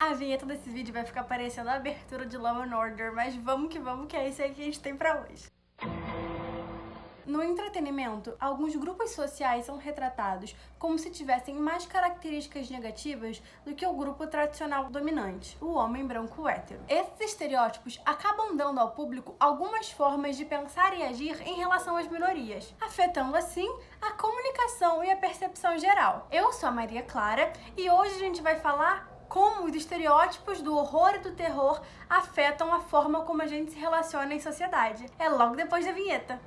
A vinheta desse vídeo vai ficar parecendo a abertura de Law & Order, mas vamos que é isso aí que a gente tem pra hoje. No entretenimento, alguns grupos sociais são retratados como se tivessem mais características negativas do que o grupo tradicional dominante, o homem branco hétero. Esses estereótipos acabam dando ao público algumas formas de pensar e agir em relação às minorias, afetando assim a comunicação e a percepção geral. Eu sou a Maria Clara e hoje a gente vai falar como os estereótipos do horror e do terror afetam a forma como a gente se relaciona em sociedade. É logo depois da vinheta.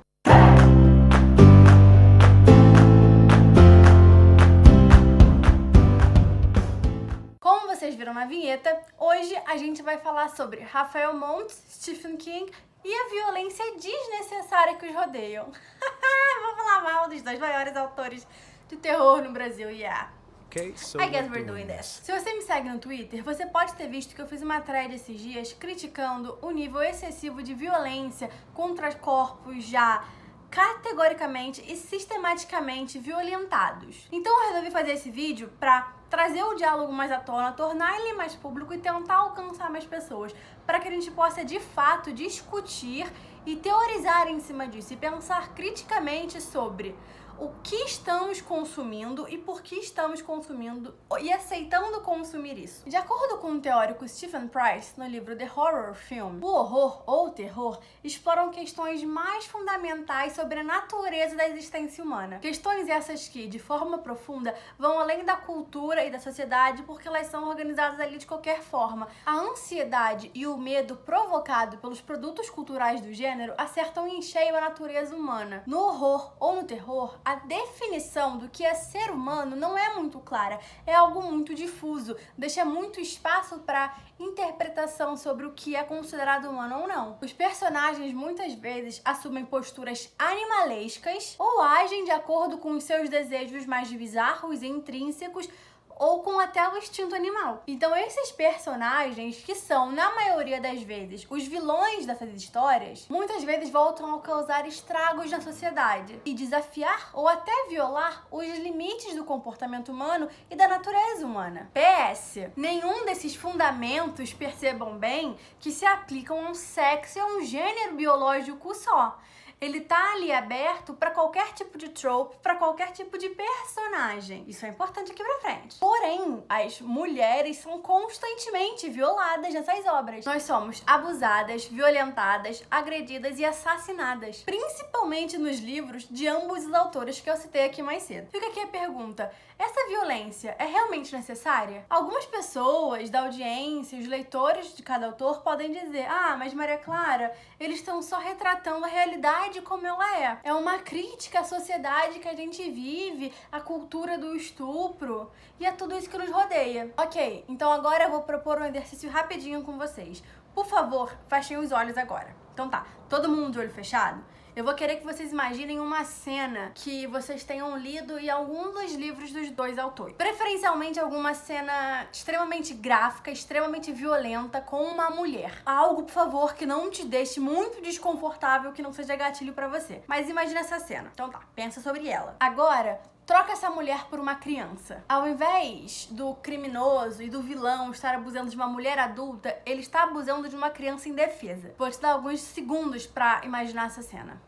Como vocês viram na vinheta, hoje a gente vai falar sobre Raphael Montes, Stephen King e a violência desnecessária que os rodeiam. Vou falar mal dos dois maiores autores de terror no Brasil, yeah. Okay, so I guess we're doing this. Se você me segue no Twitter, você pode ter visto que eu fiz uma thread esses dias criticando o nível excessivo de violência contra corpos já categoricamente e sistematicamente violentados. Então eu resolvi fazer esse vídeo pra trazer o diálogo mais à tona, tornar ele mais público e tentar alcançar mais pessoas, para que a gente possa de fato discutir e teorizar em cima disso e pensar criticamente sobre o que estamos consumindo e por que estamos consumindo e aceitando consumir isso. De acordo com o teórico Stephen Price, no livro The Horror Film, o horror ou o terror exploram questões mais fundamentais sobre a natureza da existência humana. Questões essas que, de forma profunda, vão além da cultura e da sociedade porque elas são organizadas ali de qualquer forma. A ansiedade e o medo provocado pelos produtos culturais do gênero acertam em cheio a natureza humana. No horror ou no terror, a definição do que é ser humano não é muito clara, é algo muito difuso, deixa muito espaço para interpretação sobre o que é considerado humano ou não. Os personagens muitas vezes assumem posturas animalescas ou agem de acordo com os seus desejos mais bizarros e intrínsecos ou com até o instinto animal. Então esses personagens, que são, na maioria das vezes, os vilões dessas histórias, muitas vezes voltam a causar estragos na sociedade e desafiar ou até violar os limites do comportamento humano e da natureza humana. PS, nenhum desses fundamentos, percebam bem, que se aplicam a um sexo e a um gênero biológico só. Ele tá ali aberto para qualquer tipo de trope, para qualquer tipo de personagem. Isso é importante aqui pra frente. Porém, as mulheres são constantemente violadas nessas obras. Nós somos abusadas, violentadas, agredidas e assassinadas. Principalmente nos livros de ambos os autores que eu citei aqui mais cedo. Fica aqui a pergunta: essa violência é realmente necessária? Algumas pessoas da audiência, os leitores de cada autor podem dizer: ah, mas Maria Clara, eles estão só retratando a realidade como ela é. É uma crítica à sociedade que a gente vive, à cultura do estupro e a tudo isso que nos rodeia. Ok, então agora eu vou propor um exercício rapidinho com vocês. Por favor, fechem os olhos agora. Então tá, todo mundo de olho fechado? Eu vou querer que vocês imaginem uma cena que vocês tenham lido em algum dos livros dos dois autores. Preferencialmente alguma cena extremamente gráfica, extremamente violenta com uma mulher. Algo, por favor, que não te deixe muito desconfortável, que não seja gatilho pra você. Mas imagina essa cena. Então tá, pensa sobre ela. Agora, troca essa mulher por uma criança. Ao invés do criminoso e do vilão estar abusando de uma mulher adulta, ele está abusando de uma criança indefesa. Vou te dar alguns segundos pra imaginar essa cena.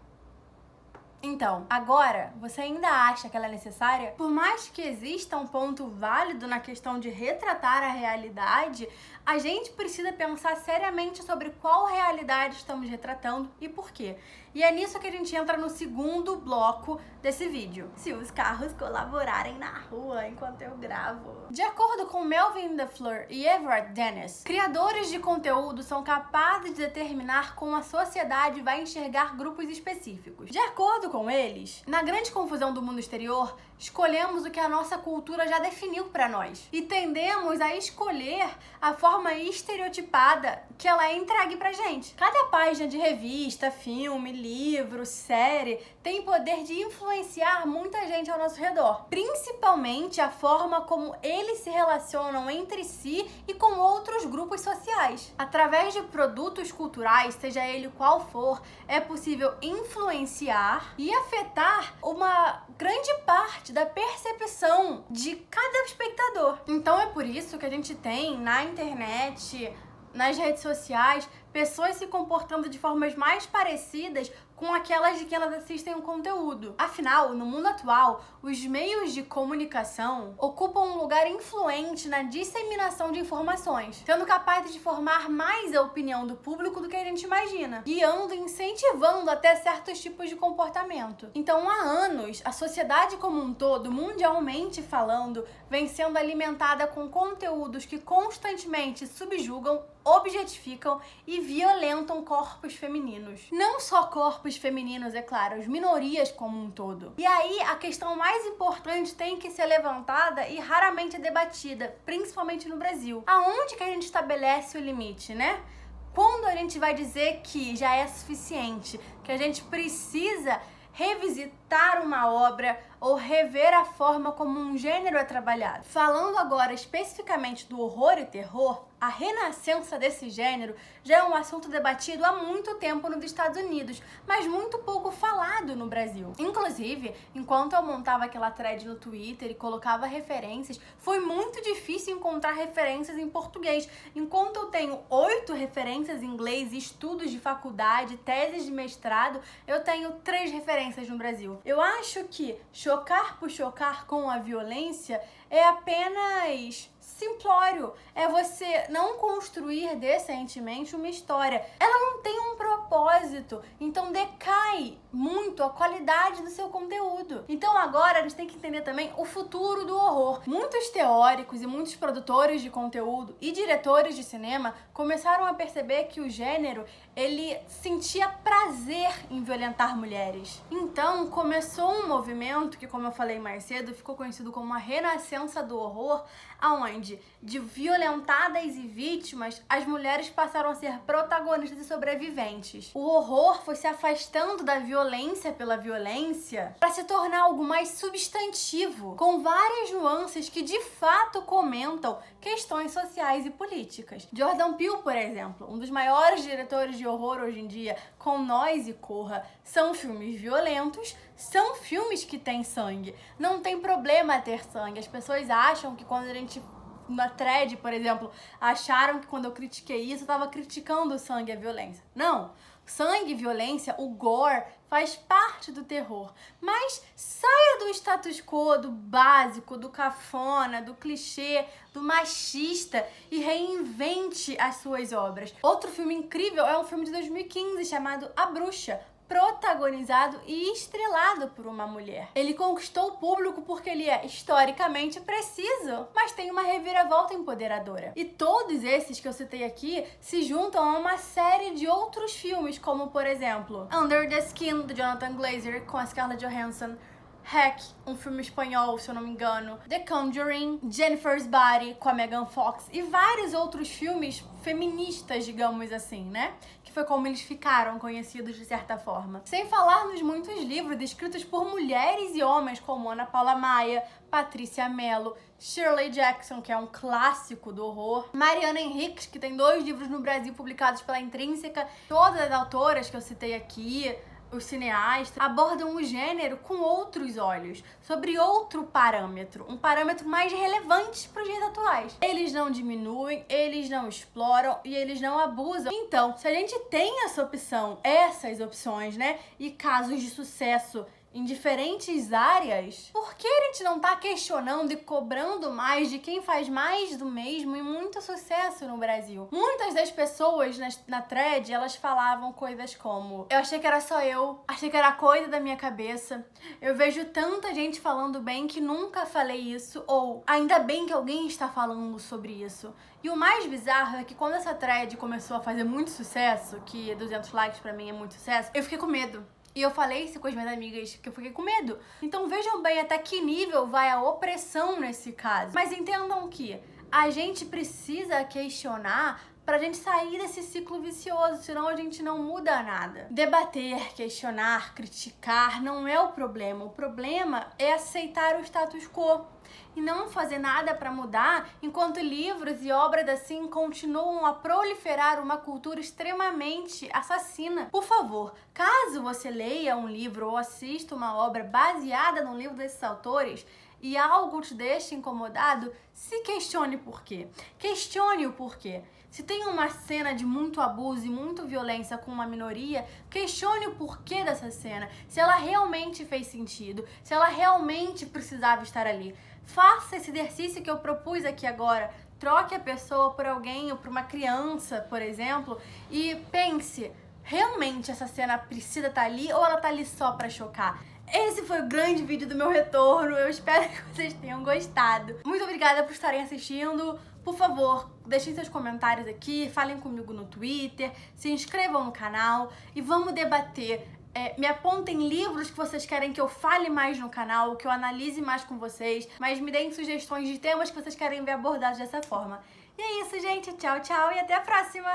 Então, agora, você ainda acha que ela é necessária? Por mais que exista um ponto válido na questão de retratar a realidade, a gente precisa pensar seriamente sobre qual realidade estamos retratando e por quê. E é nisso que a gente entra no segundo bloco desse vídeo. Se os carros colaborarem na rua enquanto eu gravo. De acordo com Melvin DeFleur e Everett Dennis, criadores de conteúdo são capazes de determinar como a sociedade vai enxergar grupos específicos. De acordo com eles, na grande confusão do mundo exterior, escolhemos o que a nossa cultura já definiu para nós e tendemos a escolher a forma estereotipada que ela é entregue pra gente. Cada página de revista, filme, livro, série tem poder de influenciar muita gente ao nosso redor, principalmente a forma como eles se relacionam entre si e com outros grupos sociais. Através de produtos culturais, seja ele qual for, é possível influenciar e afetar uma grande parte da percepção de cada espectador. Então é por isso que a gente tem na internet, nas redes sociais, pessoas se comportando de formas mais parecidas com aquelas de que elas assistem o conteúdo. Afinal, no mundo atual, os meios de comunicação ocupam um lugar influente na disseminação de informações, sendo capazes de formar mais a opinião do público do que a gente imagina, guiando e incentivando até certos tipos de comportamento. Então, há anos, a sociedade como um todo, mundialmente falando, vem sendo alimentada com conteúdos que constantemente subjugam, objetificam e violentam corpos femininos. Não só corpos femininos, é claro, as minorias como um todo. E aí, a questão mais importante tem que ser levantada e raramente debatida, principalmente no Brasil. Aonde que a gente estabelece o limite, né? Quando a gente vai dizer que já é suficiente, que a gente precisa revisitar uma obra ou rever a forma como um gênero é trabalhado. Falando agora especificamente do horror e terror, a renascença desse gênero já é um assunto debatido há muito tempo nos Estados Unidos, mas muito pouco falado no Brasil. Inclusive, enquanto eu montava aquela thread no Twitter e colocava referências, foi muito difícil encontrar referências em português. Enquanto eu tenho 8 referências em inglês, estudos de faculdade, teses de mestrado, eu tenho 3 referências no Brasil. Eu acho que chocar por chocar com a violência é apenas simplório. É você não construir decentemente uma história. Ela não tem um propósito, então decai muito a qualidade do seu conteúdo. Então agora a gente tem que entender também o futuro do horror. Muitos teóricos e muitos produtores de conteúdo e diretores de cinema começaram a perceber que o gênero, ele sentia prazer em violentar mulheres. Então começou um movimento que, como eu falei mais cedo, ficou conhecido como a renascença do horror, aonde de violentadas e vítimas, as mulheres passaram a ser protagonistas e sobreviventes. O horror foi se afastando da violência pela violência para se tornar algo mais substantivo, com várias nuances que de fato comentam questões sociais e políticas. Jordan Peele, por exemplo, um dos maiores diretores de horror hoje em dia, com Nós e Corra, são filmes violentos, são filmes que têm sangue. Não tem problema ter sangue. As pessoas acham que quando a gente na thread, por exemplo, acharam que quando eu critiquei isso, eu tava criticando o sangue e a violência. Não! Sangue e violência, o gore, faz parte do terror. Mas saia do status quo, do básico, do cafona, do clichê, do machista e reinvente as suas obras. Outro filme incrível é um filme de 2015 chamado A Bruxa, protagonizado e estrelado por uma mulher. Ele conquistou o público porque ele é historicamente preciso, mas tem uma reviravolta empoderadora. E todos esses que eu citei aqui se juntam a uma série de outros filmes, como por exemplo, Under the Skin, do Jonathan Glazer, com a Scarlett Johansson, Hack, um filme espanhol, se eu não me engano, The Conjuring, Jennifer's Body, com a Megan Fox, e vários outros filmes feministas, digamos assim, né? Que foi como eles ficaram conhecidos de certa forma. Sem falar nos muitos livros escritos por mulheres e homens, como Ana Paula Maia, Patrícia Mello, Shirley Jackson, que é um clássico do horror, Mariana Enriques, que tem 2 livros no Brasil publicados pela Intrínseca. Todas as autoras que eu citei aqui, os cineastas, abordam o gênero com outros olhos, sobre outro parâmetro, um parâmetro mais relevante para os dias atuais. Eles não diminuem, eles não exploram e eles não abusam. Então, se a gente tem essa opção, essas opções, né, e casos de sucesso em diferentes áreas, por que a gente não tá questionando e cobrando mais de quem faz mais do mesmo e muito sucesso no Brasil? Muitas das pessoas na thread, elas falavam coisas como: eu achei que era só eu, achei que era coisa da minha cabeça, eu vejo tanta gente falando bem que nunca falei isso, ou ainda bem que alguém está falando sobre isso. E o mais bizarro é que quando essa thread começou a fazer muito sucesso, que 200 likes pra mim é muito sucesso, eu fiquei com medo. E eu falei isso com as minhas amigas, que eu fiquei com medo. Então vejam bem até que nível vai a opressão nesse caso. Mas entendam que a gente precisa questionar pra gente sair desse ciclo vicioso, senão a gente não muda nada. Debater, questionar, criticar não é o problema é aceitar o status quo e não fazer nada para mudar, enquanto livros e obras assim continuam a proliferar uma cultura extremamente assassina. Por favor, caso você leia um livro ou assista uma obra baseada no livro desses autores e algo te deixe incomodado, se questione por quê. Questione o porquê. Se tem uma cena de muito abuso e muito violência com uma minoria, questione o porquê dessa cena. Se ela realmente fez sentido, se ela realmente precisava estar ali. Faça esse exercício que eu propus aqui agora. Troque a pessoa por alguém ou por uma criança, por exemplo, e pense, realmente essa cena precisa estar ali ou ela tá ali só pra chocar? Esse foi o grande vídeo do meu retorno, eu espero que vocês tenham gostado. Muito obrigada por estarem assistindo. Por favor, deixem seus comentários aqui, falem comigo no Twitter, se inscrevam no canal e vamos debater. Me apontem livros que vocês querem que eu fale mais no canal, que eu analise mais com vocês, mas me deem sugestões de temas que vocês querem ver abordados dessa forma. E é isso, gente. Tchau, tchau e até a próxima!